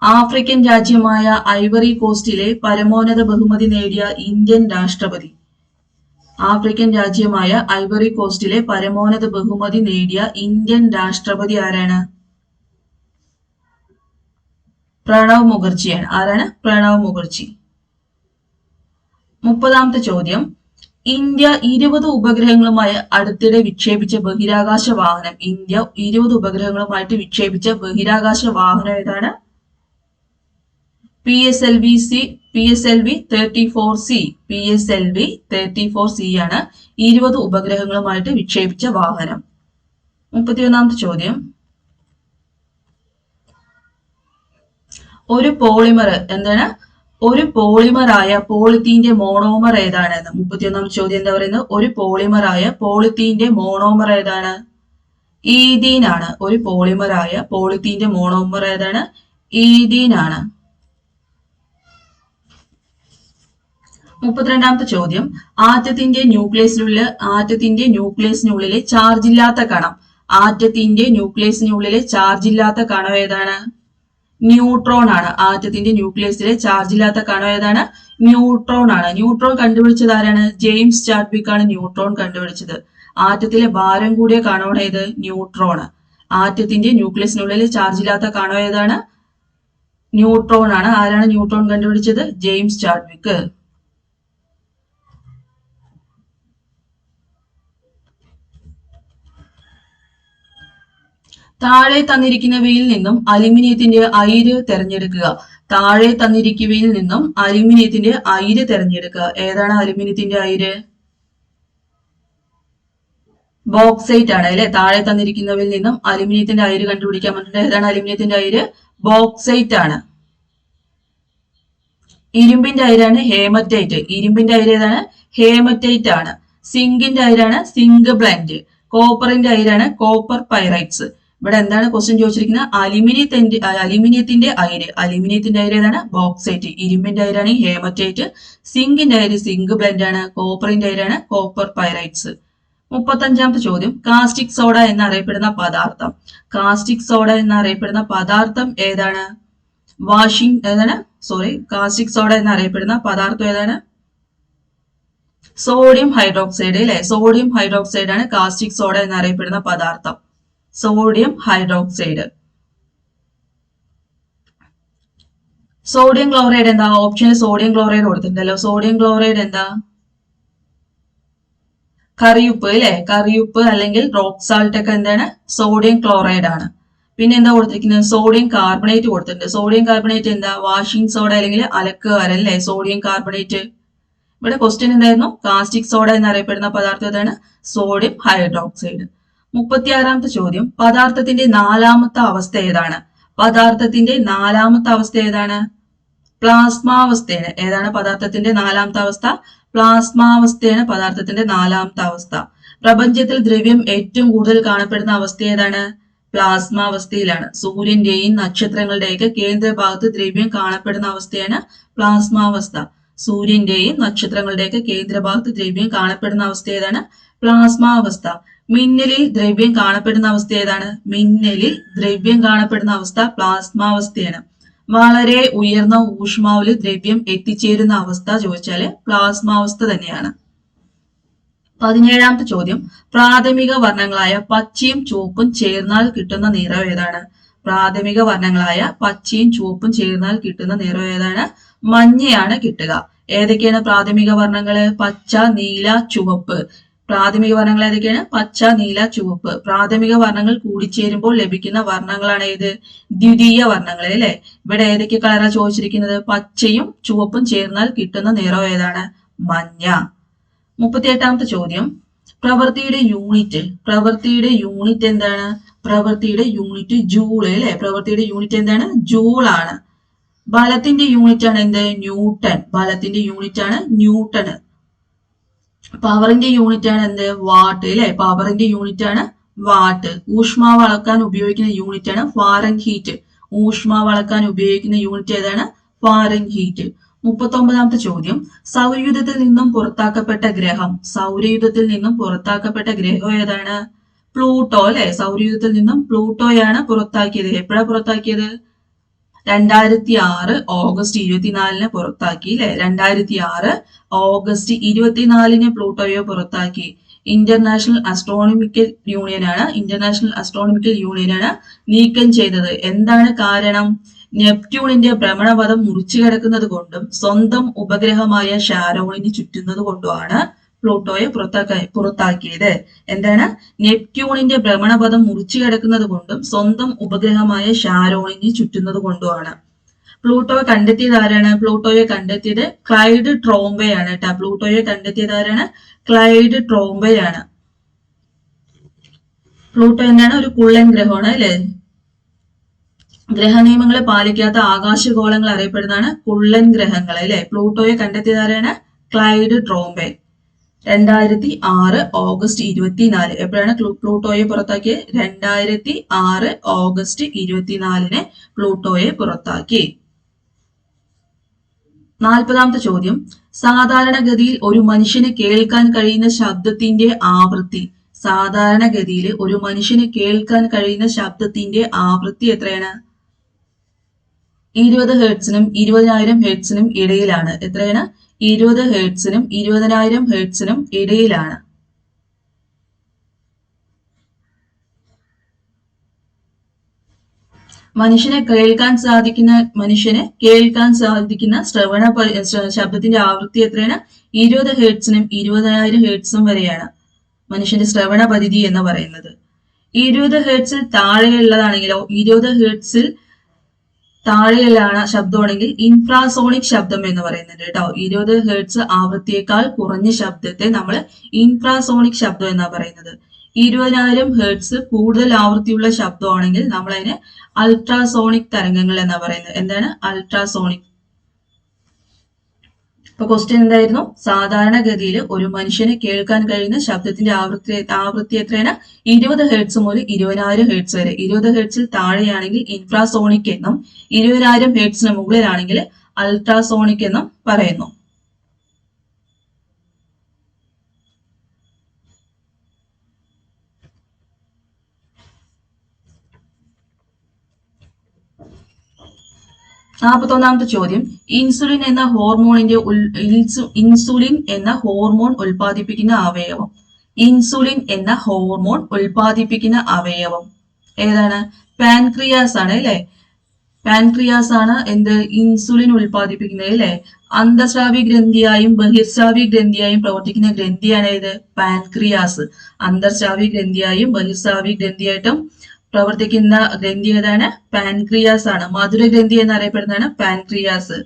Speaker 1: ആഫ്രിക്കൻ രാജ്യമായ ഐവറി കോസ്റ്റിലെ പരമോന്നത ബഹുമതി നേടിയ ഇന്ത്യൻ രാഷ്ട്രപതി. ആഫ്രിക്കൻ രാജ്യമായ ഐവറി കോസ്റ്റിലെ പരമോന്നത ബഹുമതി നേടിയ ഇന്ത്യൻ രാഷ്ട്രപതി ആരാണ്? പ്രണവ് മുഖർജിയാണ്. ആരാണ്? പ്രണവ് മുഖർജി. 30ാമത്തെ ചോദ്യം, ഇന്ത്യ 20 ഉപഗ്രഹങ്ങളുമായി അടുത്തിടെ വിക്ഷേപിച്ച ബഹിരാകാശ വാഹനം. ഇന്ത്യ 20 ഉപഗ്രഹങ്ങളുമായിട്ട് വിക്ഷേപിച്ച ബഹിരാകാശ വാഹനം ഏതാണ്? PSLV-34C ആണ് 20 ഉപഗ്രഹങ്ങളുമായിട്ട് വിക്ഷേപിച്ച വാഹനം. 31ാമത്തെ ചോദ്യം, ഒരു പോളിമറായ പോളിത്തീന്റെ മോണോമർ ഏതാണ്? 31ാമത്തെ ചോദ്യം എന്താ പറയുന്നത്? ഒരു പോളിമറായ പോളിത്തീന്റെ മോണോമർ ഏതാണ്? ഈഥീൻ ആണ്. ഒരു പോളിമറായ പോളിത്തീന്റെ മോണോമർ ഏതാണ്? ഈഥീൻ ആണ്. 32ാമത്തെ ചോദ്യം, ആറ്റത്തിന്റെ ന്യൂക്ലിയസിനുള്ളിലെ ചാർജ് ഇല്ലാത്ത കണം. ആറ്റത്തിന്റെ ന്യൂക്ലിയസിനുള്ളിലെ ചാർജ് ഇല്ലാത്ത കണം ഏതാണ്? ന്യൂട്രോൺ ആണ്. ആറ്റത്തിന്റെ ന്യൂക്ലിയസിലെ ചാർജ് ഇല്ലാത്ത കണം ഏതാണ്? ന്യൂട്രോൺ ആണ്. ന്യൂട്രോൺ കണ്ടുപിടിച്ചത് ആരാണ്? ജെയിംസ് ചാഡ്വിക് ആണ് ന്യൂട്രോൺ കണ്ടുപിടിച്ചത്. ആറ്റത്തിലെ ഭാരം കൂടിയ കണമാണ് ഏത്? ന്യൂട്രോൺ. ആറ്റത്തിന്റെ ന്യൂക്ലിയസിനുള്ളിൽ ചാർജ് ഇല്ലാത്ത കണം ഏതാണ്? ന്യൂട്രോൺ ആണ്. ആരാണ് ന്യൂട്രോൺ കണ്ടുപിടിച്ചത്? James Chadwick. താഴെ തന്നിരിക്കുന്നവയിൽ നിന്നും അലുമിനിയത്തിന്റെ അയിര് തെരഞ്ഞെടുക്കുക. താഴെ തന്നിരിക്കുന്നവയിൽ നിന്നും അലുമിനിയത്തിന്റെ അയിര് തെരഞ്ഞെടുക്കുക. ഏതാണ് അലുമിനിയത്തിന്റെ അയിര്? ബോക്സൈറ്റ് ആണ് അല്ലെ. താഴെ തന്നിരിക്കുന്നവയിൽ നിന്നും അലുമിനിയത്തിന്റെ അയിര് കണ്ടുപിടിക്കാൻ പറഞ്ഞിട്ട് ഏതാണ് അലുമിനിയത്തിന്റെ അയിര്? ബോക്സൈറ്റ് ആണ്. ഇരുമ്പിന്റെ അയിരാണ് ഹേമറ്റൈറ്റ്. ഇരുമ്പിന്റെ അയിര് ഏതാണ്? ഹേമറ്റൈറ്റ് ആണ്. സിങ്കിന്റെ അയിരാണ് സിങ്ക് ബ്ലെൻഡ്. കോപ്പറിന്റെ അയിരാണ് copper pyrites. ഇവിടെ എന്താണ് ക്വസ്റ്റ്യൻ ചോദിച്ചിരിക്കുന്നത്? അലുമിനിയത്തിന്റെ അയിര്. അലുമിനിയത്തിന്റെ അയിര് ഏതാണ്? ബോക്സൈറ്റ്. ഇരുമ്പിന്റെ അയിരാണ് ഹേമറ്റൈറ്റ്. സിങ്കിന്റെ അയിര് സിങ്ക് ബ്ലെൻഡ് ആണ്. കോപ്പറിന്റെ അയിരാണ് കോപ്പർ പൈറൈറ്റ്സ്. 35ാമത്തെ ചോദ്യം, കാസ്റ്റിക് സോഡ എന്നറിയപ്പെടുന്ന പദാർത്ഥം. കാസ്റ്റിക് സോഡ എന്നറിയപ്പെടുന്ന പദാർത്ഥം ഏതാണ്? കാസ്റ്റിക് സോഡ എന്നറിയപ്പെടുന്ന പദാർത്ഥം ഏതാണ്? സോഡിയം ഹൈഡ്രോക്സൈഡ് അല്ലെ. സോഡിയം ഹൈഡ്രോക്സൈഡ് ആണ് കാസ്റ്റിക് സോഡ എന്നറിയപ്പെടുന്ന പദാർത്ഥം. Sodium hydroxide. സോഡിയം ക്ലോറൈഡ് എന്താ? ഓപ്ഷനിൽ സോഡിയം ക്ലോറൈഡ് കൊടുത്തിട്ടുണ്ടല്ലോ. സോഡിയം ക്ലോറൈഡ് എന്താ? കറിയുപ്പ് അല്ലെ. കറിയുപ്പ് അല്ലെങ്കിൽ റോക്ക് സാൾട്ട് ഒക്കെ എന്താണ്? സോഡിയം ക്ലോറൈഡ് ആണ്. പിന്നെ എന്താ കൊടുത്തിരിക്കുന്നത്? സോഡിയം കാർബണേറ്റ് കൊടുത്തിട്ടുണ്ട്. സോഡിയം കാർബണേറ്റ് എന്താ? വാഷിംഗ് സോഡ അല്ലെങ്കിൽ അലക്കുകാരൻ അല്ലെ. Sodium carbonate. ഇവിടെ ക്വസ്റ്റ്യൻ എന്തായിരുന്നു? കാസ്റ്റിക് സോഡ എന്നറിയപ്പെടുന്ന പദാർത്ഥം ഏതാണ്? Sodium hydroxide. 36ാമത്തെ ചോദ്യം, പദാർത്ഥത്തിന്റെ 4ാമത്തെ അവസ്ഥ ഏതാണ്? പദാർത്ഥത്തിന്റെ 4ാമത്തെ അവസ്ഥ ഏതാണ്? പ്ലാസ്മാവസ്ഥയാണ്. ഏതാണ് പദാർത്ഥത്തിന്റെ 4ാമത്തെ അവസ്ഥ? പ്ലാസ്മാവസ്ഥയാണ് പദാർത്ഥത്തിന്റെ 4ാമത്തെ അവസ്ഥ. പ്രപഞ്ചത്തിൽ ദ്രവ്യം ഏറ്റവും കൂടുതൽ കാണപ്പെടുന്ന അവസ്ഥ ഏതാണ്? പ്ലാസ്മാവസ്ഥയിലാണ്. സൂര്യന്റെയും നക്ഷത്രങ്ങളുടെയൊക്കെ കേന്ദ്രഭാഗത്ത് ദ്രവ്യം കാണപ്പെടുന്ന അവസ്ഥയാണ് പ്ലാസ്മാവസ്ഥ. സൂര്യന്റെയും നക്ഷത്രങ്ങളുടെയൊക്കെ കേന്ദ്രഭാഗത്ത് ദ്രവ്യം കാണപ്പെടുന്ന അവസ്ഥ ഏതാണ്? പ്ലാസ്മാവസ്ഥ. മിന്നലിൽ ദ്രവ്യം കാണപ്പെടുന്ന അവസ്ഥ ഏതാണ്? മിന്നലിൽ ദ്രവ്യം കാണപ്പെടുന്ന അവസ്ഥ പ്ലാസ്മാവസ്ഥയാണ്. വളരെ ഉയർന്ന ഊഷ്മാവില് ദ്രവ്യം എത്തിച്ചേരുന്ന അവസ്ഥ ചോദിച്ചാല് പ്ലാസ്മാവസ്ഥ തന്നെയാണ്. 17ാമത്തെ ചോദ്യം, പ്രാഥമിക വർണ്ണങ്ങളായ പച്ചയും ചുവപ്പും ചേർന്നാൽ കിട്ടുന്ന നിറം ഏതാണ്? പ്രാഥമിക വർണ്ണങ്ങളായ പച്ചയും ചുവപ്പും ചേർന്നാൽ കിട്ടുന്ന നിറം ഏതാണ്? മഞ്ഞയാണ് കിട്ടുക. ഏതൊക്കെയാണ് പ്രാഥമിക വർണ്ണങ്ങള്? പച്ച, നീല, ചുവപ്പ്. പ്രാഥമിക വർണ്ണങ്ങൾ ഏതൊക്കെയാണ്? പച്ച, നീല, ചുവപ്പ്. പ്രാഥമിക വർണ്ണങ്ങൾ കൂടിച്ചേരുമ്പോൾ ലഭിക്കുന്ന വർണ്ണങ്ങളാണ് ഏത്? ദ്വിതീയ വർണ്ണങ്ങൾ അല്ലെ. ഇവിടെ ഏതൊക്കെ കളറാ ചോദിച്ചിരിക്കുന്നത്? പച്ചയും ചുവപ്പും ചേർന്നാൽ കിട്ടുന്ന നിറം ഏതാണ്? മഞ്ഞ. 38ാമത്തെ ചോദ്യം, പ്രവൃത്തിയുടെ യൂണിറ്റ്. പ്രവൃത്തിയുടെ യൂണിറ്റ് എന്താണ്? പ്രവൃത്തിയുടെ യൂണിറ്റ് ജൂൾ അല്ലെ. പ്രവൃത്തിയുടെ യൂണിറ്റ് എന്താണ്? ജൂൾ ആണ്. ബലത്തിന്റെ യൂണിറ്റ് ആണ് എന്ത്? ന്യൂട്ടൺ. ബലത്തിന്റെ യൂണിറ്റ് ആണ് ന്യൂട്ടൺ. പവറിന്റെ യൂണിറ്റ് ആണ് എന്ത്? വാട്ട് അല്ലെ. പവറിന്റെ യൂണിറ്റ് ആണ് വാട്ട്. ഊഷ്മാവ് അളക്കാൻ ഉപയോഗിക്കുന്ന യൂണിറ്റ് ആണ് ഫാരൻഹീറ്റ്. ഊഷ്മാവ് അളക്കാൻ ഉപയോഗിക്കുന്ന യൂണിറ്റ് ഏതാണ്? ഫാരൻഹീറ്റ്. 39ാമത്തെ ചോദ്യം, സൗരയൂഥത്തിൽ നിന്നും പുറത്താക്കപ്പെട്ട ഗ്രഹം. സൗരയൂഥത്തിൽ നിന്നും പുറത്താക്കപ്പെട്ട ഗ്രഹം ഏതാണ്? പ്ലൂട്ടോ അല്ലെ. സൗരയൂഥത്തിൽ നിന്നും പ്ലൂട്ടോയാണ് പുറത്താക്കിയത്. എപ്പോഴാണ് പുറത്താക്കിയത്? 2006 ഓഗസ്റ്റ് 24 പുറത്താക്കി അല്ലെ. 2006 ഓഗസ്റ്റ് 24 പ്ലൂട്ടോയെ പുറത്താക്കി. ഇന്റർനാഷണൽ അസ്ട്രോണമിക്കൽ യൂണിയനാണ് നീക്കം ചെയ്തത്. എന്താണ് കാരണം? നെപ്റ്റ്യൂണിന്റെ ഭ്രമണപഥം മുറിച്ചു കിടക്കുന്നത് കൊണ്ടും സ്വന്തം ഉപഗ്രഹമായ ഷാരോണിന് ചുറ്റുന്നത് കൊണ്ടുമാണ് പ്ലൂട്ടോയെ പുറത്താക്കിയത്. എന്താണ്? നെപ്റ്റ്യൂണിന്റെ ഭ്രമണപഥം മുറിച്ചു കിടക്കുന്നത് കൊണ്ടും സ്വന്തം ഉപഗ്രഹമായ ഷാരോണിന് ചുറ്റുന്നത് കൊണ്ടുമാണ്. പ്ലൂട്ടോയെ കണ്ടെത്തിയത് ആരാണ്? പ്ലൂട്ടോയെ കണ്ടെത്തിയത് ക്ലൈഡ് ട്രോംബെയാണ് കേട്ടോ. പ്ലൂട്ടോയെ കണ്ടെത്തിയത് ആരാണ്? ക്ലൈഡ് ട്രോംബെയാണ്. പ്ലൂട്ടോ എന്താണ്? ഒരു കുള്ളൻ ഗ്രഹമാണ് അല്ലെ. ഗ്രഹനിയമങ്ങളെ പാലിക്കാത്ത ആകാശഗോളങ്ങൾ അറിയപ്പെടുന്നതാണ് കുള്ളൻ ഗ്രഹങ്ങൾ അല്ലെ. പ്ലൂട്ടോയെ കണ്ടെത്തിയത് ആരാണ്? ക്ലൈഡ് ട്രോംബെ. 2006 ഓഗസ്റ്റ് 24. എപ്പോഴാണ് പ്ലൂട്ടോയെ പുറത്താക്കിയത്? 2006 ഓഗസ്റ്റ് 24 പ്ലൂട്ടോയെ പുറത്താക്കി. 40ാമത്തെ ചോദ്യം, സാധാരണഗതിയിൽ ഒരു മനുഷ്യന് കേൾക്കാൻ കഴിയുന്ന ശബ്ദത്തിന്റെ ആവൃത്തി. സാധാരണഗതിയിൽ ഒരു മനുഷ്യന് കേൾക്കാൻ കഴിയുന്ന ശബ്ദത്തിന്റെ ആവൃത്തി എത്രയാണ്? 20 ഹെർട്സിനും 20,000 ഹെർട്സിനും ഇടയിലാണ്. എത്രയാണ്? 20 ഹെർട്സിനും 20,000 ഹെർട്സിനും ഇടയിലാണ്. മനുഷ്യനെ കേൾക്കാൻ സാധിക്കുന്ന ശബ്ദത്തിന്റെ ആവൃത്തി എത്രയാണ്? 20 ഹെർട്സിനും 20,000 ഹെർട്സും വരെയാണ് മനുഷ്യന്റെ ശ്രവണ പരിധി എന്ന് പറയുന്നത്. 20 ഹെർട്സിൽ താഴെയുള്ളതാണെങ്കിലോ, 20 ഹെർട്സിൽ താഴെയുള്ള ശബ്ദമാണെങ്കിൽ ഇൻഫ്രാസോണിക് ശബ്ദം എന്ന് പറയുന്നുണ്ട് കേട്ടോ. 20 ഹെർട്സ് ആവൃത്തിയേക്കാൾ കുറഞ്ഞ ശബ്ദത്തെ നമ്മൾ ഇൻഫ്രാസോണിക് ശബ്ദം എന്നാണ് പറയുന്നത്. 20,000 ഹെർട്സ് കൂടുതൽ ആവൃത്തിയുള്ള ശബ്ദമാണെങ്കിൽ നമ്മൾ അതിനെ അൾട്രാസോണിക് തരംഗങ്ങൾ എന്നാ പറയുന്നത്. എന്താണ് അൾട്രാസോണിക്? അപ്പൊ ക്വസ്റ്റ്യൻ എന്തായിരുന്നു? സാധാരണഗതിയിൽ ഒരു മനുഷ്യനെ കേൾക്കാൻ കഴിയുന്ന ശബ്ദത്തിന്റെ ആവൃത്തി എത്രയാണ്? 20 ഹെർട്സ് മുതൽ 20,000 ഹെർട്സ് വരെ. 20 ഹെർട്സിൽ താഴെയാണെങ്കിൽ ഇൻഫ്രാസോണിക് എന്നും 20,000 ഹെർട്സിന് മുകളിലാണെങ്കിൽ അൾട്രാസോണിക് എന്നും പറയുന്നു. നാൽപ്പത്തൊന്നാമത്തെ ചോദ്യം, ഇൻസുലിൻ എന്ന ഹോർമോൺ ഉൽപ്പാദിപ്പിക്കുന്ന അവയവം. ഇൻസുലിൻ എന്ന ഹോർമോൺ ഉൽപ്പാദിപ്പിക്കുന്ന അവയവം ഏതാണ്? പാൻക്രിയാസ് ആണ് അല്ലെ? പാൻക്രിയാസ് ആണ് എന്ത്? ഇൻസുലിൻ ഉൽപ്പാദിപ്പിക്കുന്നത് അല്ലെ? അന്തസ്രാവി ഗ്രന്ഥിയായും ബഹിർസ്രാവി ഗ്രന്ഥിയായും പ്രവർത്തിക്കുന്ന ഗ്രന്ഥിയാണ് ഏത്? പാൻക്രിയാസ്. അന്തർസ്രാവി ഗ്രന്ഥിയായും ബഹിർസ്രാവി ഗ്രന്ഥിയായിട്ടും പ്രവർത്തിക്കുന്ന ഗ്രന്ഥി ഏതാണ്? പാൻക്രിയാസ് ആണ്. മധുരഗ്രന്ഥി എന്നറിയപ്പെടുന്നതാണ് പാൻക്രിയാസ്.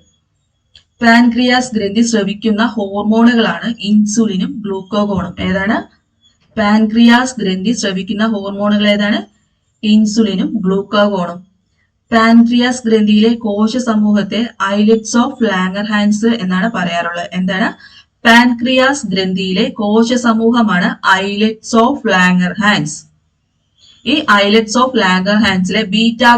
Speaker 1: പാൻക്രിയാസ് ഗ്രന്ഥി സ്രവിക്കുന്ന ഹോർമോണുകളാണ് ഇൻസുലിനും ഗ്ലൂക്കോഗോണും. ഏതാണ്? പാൻക്രിയാസ് ഗ്രന്ഥി സ്രവിക്കുന്ന ഹോർമോണുകൾ ഏതാണ്? ഇൻസുലിനും ഗ്ലൂക്കോഗോണും. പാൻക്രിയാസ് ഗ്രന്ഥിയിലെ കോശ സമൂഹത്തെ ഐലറ്റ്സ് ഓഫ് ലാംഗർഹാൻസ് എന്നാണ് പറയാറുള്ളത്. എന്താണ്? പാൻക്രിയാസ് ഗ്രന്ഥിയിലെ കോശ സമൂഹമാണ് ഐലറ്റ്സ് ഓഫ് ലാംഗർഹാൻസ്. ഈ ഐലറ്റ്സ് ഓഫ് ലാംഗർഹാൻസിലെ ബീറ്റാ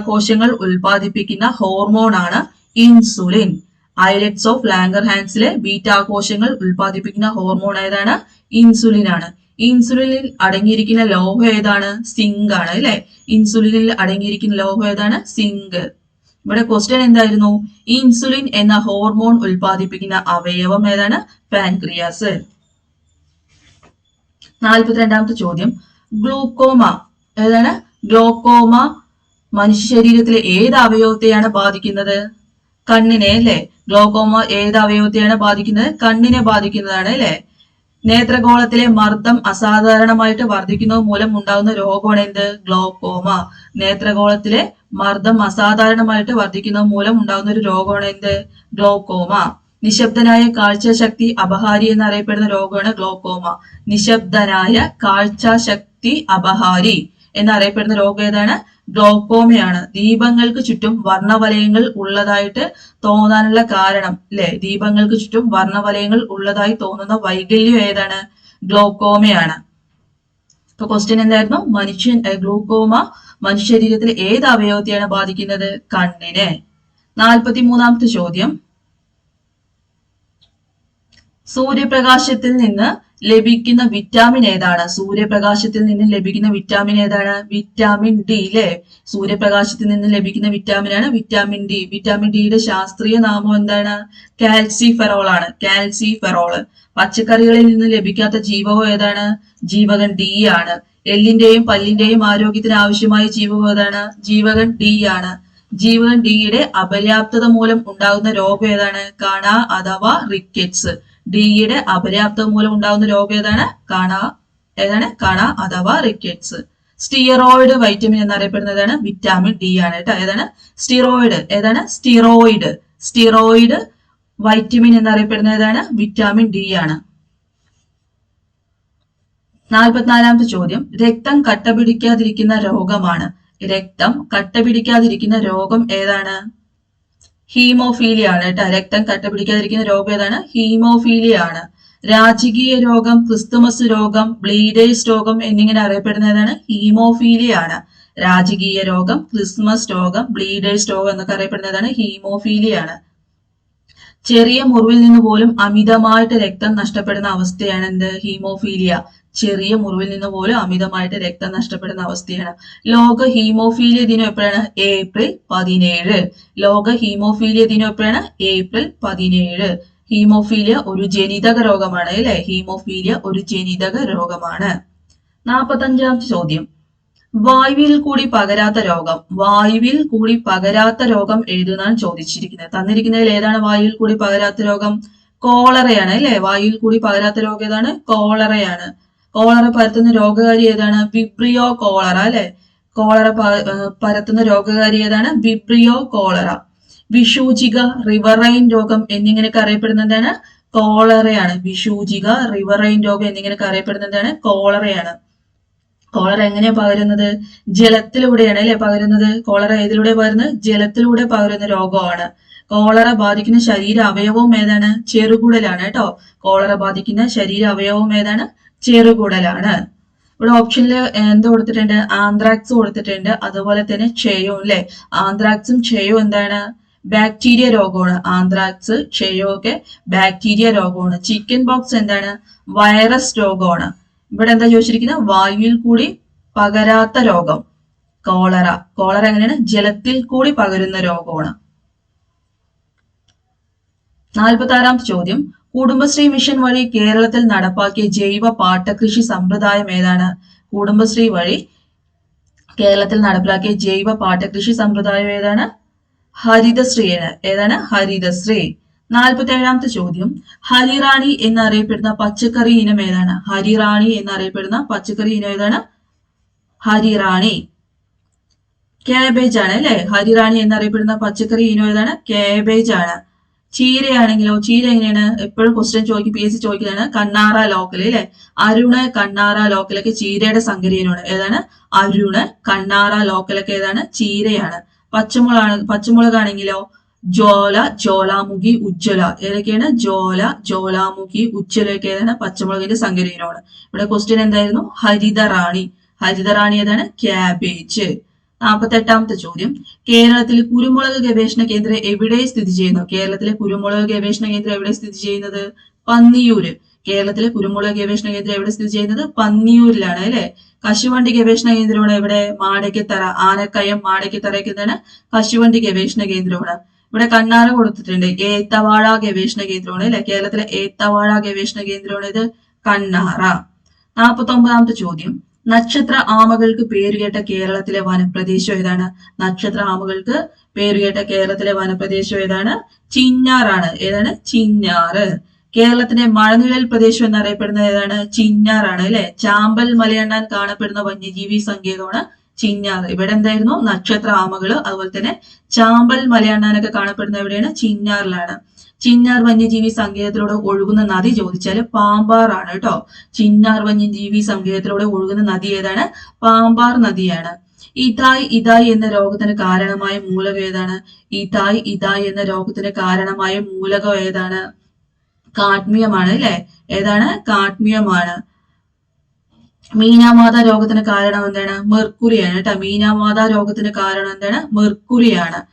Speaker 1: കോശങ്ങൾ ഉൽപ്പാദിപ്പിക്കുന്ന ഹോർമോൺ ആണ് ഇൻസുലിൻ. ഐലറ്റ്സ് ഓഫ് ലാംഗർഹാൻസിലെ ബീറ്റാ കോശങ്ങൾ ഉൽപ്പാദിപ്പിക്കുന്ന ഹോർമോൺ ഏതാണ്? ഇൻസുലിൻ ആണ്. ഇൻസുലിനിൽ അടങ്ങിയിരിക്കുന്ന ലോഹം ഏതാണ്? സിങ്ക് ആണ് അല്ലെ? ഇൻസുലിനിൽ അടങ്ങിയിരിക്കുന്ന ലോഹം ഏതാണ്? സിങ്ക്. ഇവിടെ ക്വസ്റ്റ്യൻ എന്തായിരുന്നു? ഇൻസുലിൻ എന്ന ഹോർമോൺ ഉൽപ്പാദിപ്പിക്കുന്ന അവയവം ഏതാണ്? പാൻക്രിയാസ്. 42ാമത്തെ ചോദ്യം, ഗ്ലൂക്കോമ ഏതാണ്? ഗ്ലോക്കോമ മനുഷ്യ ശരീരത്തിലെ ഏത് അവയവത്തെയാണ് ബാധിക്കുന്നത്? കണ്ണിനെ അല്ലെ? ഗ്ലോക്കോമ ഏത് അവയവത്തെയാണ് ബാധിക്കുന്നത്? കണ്ണിനെ ബാധിക്കുന്നതാണ് അല്ലെ? നേത്രഗോളത്തിലെ മർദ്ദം അസാധാരണമായിട്ട് വർദ്ധിക്കുന്നത് മൂലം ഉണ്ടാകുന്ന രോഗമാണ് എന്ത്? ഗ്ലോക്കോമ. നേത്രഗോളത്തിലെ മർദ്ദം അസാധാരണമായിട്ട് വർദ്ധിക്കുന്നത് മൂലം ഉണ്ടാകുന്ന ഒരു രോഗമാണ് എന്ത്? ഗ്ലോക്കോമ. നിശബ്ദനായ കാഴ്ചശക്തി അപഹാരി എന്നറിയപ്പെടുന്ന രോഗമാണ് ഗ്ലോക്കോമ. നിശബ്ദനായ കാഴ്ചശക്തി അപഹാരി എന്നറിയപ്പെടുന്ന രോഗം ഏതാണ്? ഗ്ലോക്കോമയാണ്. ദീപങ്ങൾക്ക് ചുറ്റും വർണ്ണവലയങ്ങൾ ഉള്ളതായിട്ട് തോന്നാനുള്ള കാരണം അല്ലെ? ദീപങ്ങൾക്ക് ചുറ്റും വർണ്ണവലയങ്ങൾ ഉള്ളതായി തോന്നുന്ന വൈകല്യം ഏതാണ്? ഗ്ലോക്കോമയാണ്. ഇപ്പൊ ക്വസ്റ്റ്യൻ എന്തായിരുന്നു? ഗ്ലൂക്കോമ മനുഷ്യ ശരീരത്തിലെ ഏത് അവയവത്തെയാണ് ബാധിക്കുന്നത്? കണ്ണിനെ. 43ാമത്തെ ചോദ്യം, സൂര്യപ്രകാശത്തിൽ നിന്ന് ലഭിക്കുന്ന വിറ്റാമിൻ ഏതാണ്? സൂര്യപ്രകാശത്തിൽ നിന്ന് ലഭിക്കുന്ന വിറ്റാമിൻ ഏതാണ്? വിറ്റാമിൻ ഡി അല്ലെ? സൂര്യപ്രകാശത്തിൽ നിന്ന് ലഭിക്കുന്ന വിറ്റാമിനാണ് വിറ്റാമിൻ ഡി. വിറ്റാമിൻ ഡിയുടെ ശാസ്ത്രീയ നാമം എന്താണ്? കാൽസിഫെറോൾ ആണ്. കാൽസിഫെറോൾ. പച്ചക്കറികളിൽ നിന്ന് ലഭിക്കാത്ത ജീവകം ഏതാണ്? ജീവകൻ ഡി ആണ്. എല്ലിന്റെയും പല്ലിന്റെയും ആരോഗ്യത്തിന് ആവശ്യമായ ജീവകം ഏതാണ്? ജീവകൻ ഡി ആണ്. ജീവകൻ ഡിയുടെ അപര്യാപ്തത മൂലം ഉണ്ടാകുന്ന രോഗം ഏതാണ്? കണ അഥവാ റിക്കറ്റ്സ്. ഡിയുടെ അപര്യാപ്തത മൂലം ഉണ്ടാകുന്ന രോഗം ഏതാണ്? കണ അഥവാ rickets. Steroid vitamin എന്നറിയപ്പെടുന്നതാണ് vitamin D ആണ് കേട്ടോ. ഏതാണ്? സ്റ്റിറോയിഡ്. ഏതാണ്? സ്റ്റിറോയിഡ് വൈറ്റമിൻ എന്നറിയപ്പെടുന്ന ഏതാണ്? വിറ്റാമിൻ ഡി ആണ്. 44ാമത്തെ ചോദ്യം, രക്തം കട്ടപിടിക്കാതിരിക്കുന്ന രോഗമാണ്. രക്തം കട്ടപിടിക്കാതിരിക്കുന്ന രോഗം ഏതാണ്? ഹീമോഫീലിയ ആണ് കേട്ടോ. രക്തം കട്ടപിടിക്കാതിരിക്കുന്ന രോഗം ഏതാണ്? ഹീമോഫീലിയ ആണ്. രാജകീയ രോഗം, ക്രിസ്തുമസ് രോഗം, ബ്ലീഡേഴ്സ് രോഗം എന്നിങ്ങനെ അറിയപ്പെടുന്ന ഏതാണ്? ഹീമോഫീലിയ ആണ്. രാജകീയ രോഗം, ക്രിസ്മസ് രോഗം, ബ്ലീഡേഴ്സ് രോഗം എന്നൊക്കെ അറിയപ്പെടുന്നതാണ് ഹീമോഫീലിയ ആണ്. ചെറിയ മുറിവിൽ നിന്ന് പോലും അമിതമായിട്ട് രക്തം നഷ്ടപ്പെടുന്ന അവസ്ഥയാണ് എന്ത്? ഹീമോഫീലിയ. ചെറിയ മുറിവിൽ നിന്ന് പോലും അമിതമായിട്ട് രക്തം നഷ്ടപ്പെടുന്ന അവസ്ഥയാണ്. ലോക ഹീമോഫീലിയ ദിനം എപ്പോഴാണ്? ഏപ്രിൽ 17. ലോക ഹീമോഫീലിയ ദിനം എപ്പോഴാണ്? ഏപ്രിൽ 17. ഹീമോഫീലിയ ഒരു ജനിതക രോഗമാണ് അല്ലെ? ഹീമോഫീലിയ ഒരു ജനിതക രോഗമാണ്. 45-ാമത്തെ ചോദ്യം, വായുവിൽ കൂടി പകരാത്ത രോഗം. വായുവിൽ കൂടി പകരാത്ത രോഗം എഴുതുന്നാണ് ചോദിച്ചിരിക്കുന്നത്. തന്നിരിക്കുന്നതിൽ ഏതാണ് വായുവിൽ കൂടി പകരാത്ത രോഗം? കോളറയാണ് അല്ലെ? വായുവിൽ കൂടി പകരാത്ത രോഗം ഏതാണ്? കോളറയാണ്. കോളറ പരത്തുന്ന രോഗകാരി ഏതാണ്? വിബ്രിയോ കോളറ അല്ലെ? കോളറ പരത്തുന്ന രോഗകാരി ഏതാണ്? Vibrio cholera. വിഷൂചിക, റിവറൈൻ രോഗം എന്നിങ്ങനെയൊക്കെ അറിയപ്പെടുന്നതാണ് കോളറയാണ്. വിഷൂചിക, റിവറൈൻ രോഗം എന്നിങ്ങനെയൊക്കെ അറിയപ്പെടുന്നതാണ് കോളറയാണ്. കോളറ എങ്ങനെയാ പകരുന്നത്? ജലത്തിലൂടെയാണ് അല്ലെ പകരുന്നത്? കോളറ ഏതിലൂടെ പകരുന്നത്? ജലത്തിലൂടെ പകരുന്ന രോഗമാണ്. കോളറ ബാധിക്കുന്ന ശരീര അവയവവും ഏതാണ്? ചെറുകുടലാണ് കേട്ടോ. കോളറ ബാധിക്കുന്ന ശരീര അവയവവും ഏതാണ്? ചെറുകുടലാണ്. ഇവിടെ ഓപ്ഷനിൽ എന്ത് കൊടുത്തിട്ടുണ്ട്? ആന്ത്രാക്സ് കൊടുത്തിട്ടുണ്ട്. അതുപോലെ തന്നെ ക്ഷയവും അല്ലെ? ആന്ത്രാക്സും ക്ഷയവും എന്താണ്? ബാക്ടീരിയ രോഗമാണ്. ആന്ത്രാക്സ്, ക്ഷയവും ഒക്കെ ബാക്ടീരിയ രോഗമാണ്. ചിക്കൻ ബോക്സ് എന്താണ്? വൈറസ് രോഗമാണ്. ഇവിടെ എന്താ ചോദിച്ചിരിക്കുന്നത്? വായുവിൽ കൂടി പകരാത്ത രോഗം കോളറ. കോളറ എങ്ങനെയാണ്? ജലത്തിൽ കൂടി പകരുന്ന രോഗമാണ്. 46-ാമത്തെ ചോദ്യം, കുടുംബശ്രീ മിഷൻ വഴി കേരളത്തിൽ നടപ്പാക്കിയ ജൈവ പാട്ടകൃഷി സമ്പ്രദായം ഏതാണ്? കുടുംബശ്രീ വഴി കേരളത്തിൽ നടപ്പിലാക്കിയ ജൈവ പാട്ടകൃഷി സമ്പ്രദായം ഏതാണ്? ഹരിതശ്രീയാണ്. ഏതാണ്? ഹരിതശ്രീ. 47-ാമത്തെ ചോദ്യം, ഹരിറാണി എന്നറിയപ്പെടുന്ന പച്ചക്കറി ഇനം ഏതാണ്? ഹരിറാണി എന്നറിയപ്പെടുന്ന പച്ചക്കറി ഇനം ഏതാണ്? ഹരിറാണി. കാബേജ് ആണ് അല്ലെ? ഹരിറാണി എന്നറിയപ്പെടുന്ന പച്ചക്കറി ഇനം ഏതാണ്? കാബേജ് ആണ്. ചീരയാണെങ്കിലോ? ചീര എങ്ങനെയാണ്? എപ്പോഴും ക്വസ്റ്റ്യൻ ചോദിക്കും, PSC ചോദിക്കുന്നതാണ്. കണ്ണാറ ലോക്കൽ അല്ലെ? അരുണ്, കണ്ണാറ ലോക്കലൊക്കെ ചീരയുടെ സങ്കരീനമാണ്. ഏതാണ്? അരുണ്, കണ്ണാറ ലോക്കലൊക്കെ ഏതാണ്? ചീരയാണ്. പച്ചമുളകാണെങ്കിലോ? ജോല, ജോലാമുഖി, ഉജ്ജ്വല. ഏതൊക്കെയാണ്? ജോല, ജോലാമുഖി, ഉജ്ജ്വലൊക്കെ ഏതാണ്? പച്ചമുളകിന്റെ സങ്കരീനമാണ്. ഇവിടെ ക്വസ്റ്റ്യൻ എന്തായിരുന്നു? ഹരിതറാണി. ഹരിതറാണി ഏതാണ്? ക്യാബേജ്. 48-ാമത്തെ ചോദ്യം, കേരളത്തിലെ കുരുമുളക് ഗവേഷണ കേന്ദ്രം എവിടെ സ്ഥിതി ചെയ്യുന്നു? കേരളത്തിലെ കുരുമുളക് ഗവേഷണ കേന്ദ്രം എവിടെ സ്ഥിതി ചെയ്യുന്നത്? പന്നിയൂര്. കേരളത്തിലെ കുരുമുളക് ഗവേഷണ കേന്ദ്രം എവിടെ സ്ഥിതി ചെയ്യുന്നത്? പന്നിയൂരിലാണ് അല്ലെ? കശുവണ്ടി ഗവേഷണ കേന്ദ്രമാണ് എവിടെ? മാടയ്ക്കത്തറ. ആനക്കയം, മാടയ്ക്കത്തറയ്ക്ക് എന്താണ്? കശുവണ്ടി ഗവേഷണ കേന്ദ്രമാണ്. ഇവിടെ കണ്ണാറ കൊടുത്തിട്ടുണ്ട്. ഏത്തവാഴ ഗവേഷണ കേന്ദ്രമാണ് അല്ലെ? കേരളത്തിലെ ഏത്തവാഴ ഗവേഷണ കേന്ദ്രമാണ് ഇത് കണ്ണാറ. 49-ാമത്തെ ചോദ്യം, നക്ഷത്ര ആമകൾക്ക് പേരുകേട്ട കേരളത്തിലെ വനപ്രദേശം ഏതാണ്? നക്ഷത്ര ആമകൾക്ക് പേരുകേട്ട കേരളത്തിലെ വനപ്രദേശം ഏതാണ്? ചിന്നാറാണ്. ഏതാണ്? ചിന്നാറ്. കേരളത്തിന്റെ മഴനിഴൽ പ്രദേശം എന്നറിയപ്പെടുന്നത് ഏതാണ്? ചിന്നാറാണ് അല്ലെ? ചാമ്പൽ മലയണ്ണാൻ കാണപ്പെടുന്ന വന്യജീവി സങ്കേതമാണ് ചിന്നാർ. ഇവിടെ എന്തായിരുന്നു? നക്ഷത്ര ആമകള്, അതുപോലെ തന്നെ ചാമ്പൽ മലയണ്ണാനൊക്കെ കാണപ്പെടുന്ന എവിടെയാണ്? ചിന്നാറിലാണ്. ചിന്നാർ വന്യജീവി സങ്കേതത്തിലൂടെ ഒഴുകുന്ന നദി ചോദിച്ചാല് പാമ്പാറാണ് കേട്ടോ. ചിന്നാർ വന്യജീവി സങ്കേതത്തിലൂടെ ഒഴുകുന്ന നദി ഏതാണ്? പാമ്പാർ നദിയാണ്. ഇതായ് എന്ന രോഗത്തിന് കാരണമായ മൂലകം ഏതാണ്? ഇതായ് എന്ന രോഗത്തിന് കാരണമായ മൂലകം ഏതാണ്? കാഡ്മിയമാണ് അല്ലെ? ഏതാണ്? കാഡ്മിയമാണ്. മീനാമാത രോഗത്തിന് കാരണം എന്താണ്? മെർക്കുറിയാണ് കേട്ടോ. മീനാമാത രോഗത്തിന് കാരണം എന്താണ്? മെർക്കുറിയാണ്.